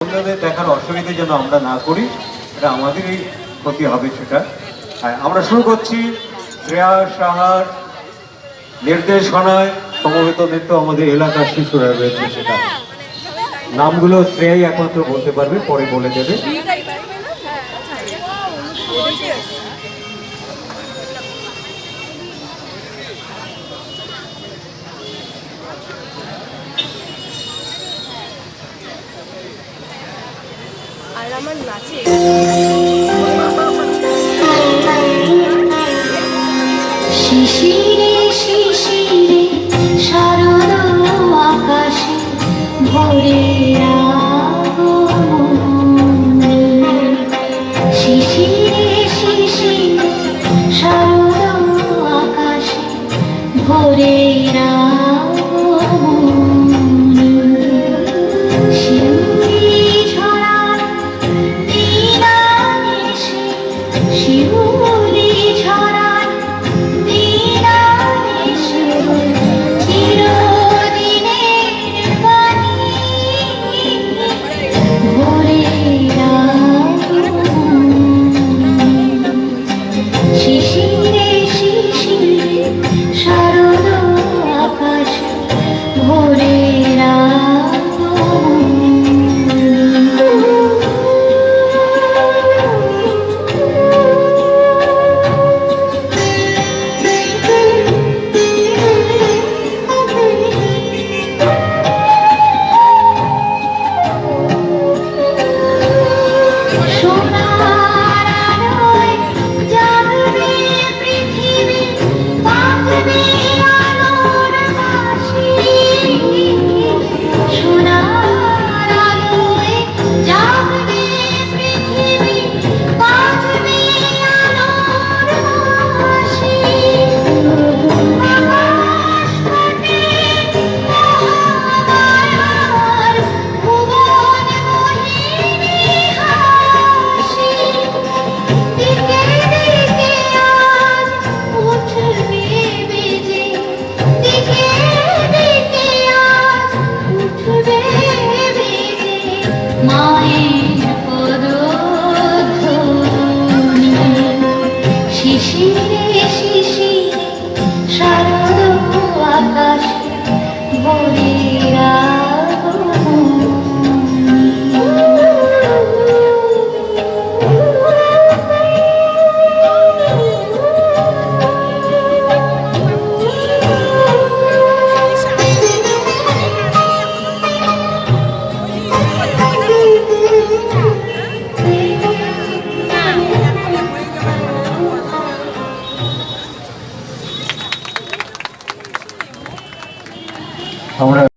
অন্যদের দেখার অসুবিধে যেন আমরা না করি, এটা আমাদেরই ক্ষতি হবে সেটা। হ্যাঁ, আমরা শুরু করছি শ্রেয়া সাহার নির্দেশনায়। সমবেত নৃত্য আমাদের এলাকার শিশুরা রয়েছে, সেটা নামগুলো শ্রেয়াই একমাত্র বলতে পারবে, পরে বলে দেবে। আর আমার নাচে শিশিরে শিশিরে শারদ আকাশে ভোরে শিশিরে শিশিরে শারদ আকাশে ভোরে শিউলি ঝরার চিরদিনের বাণী ভোরে শিশিরে শিশিরে শারদ আকাশ ভোরে মায়ের পদধ্বনি শিশিরে শিশিরে শারদ আকাশ ভোরে আমরা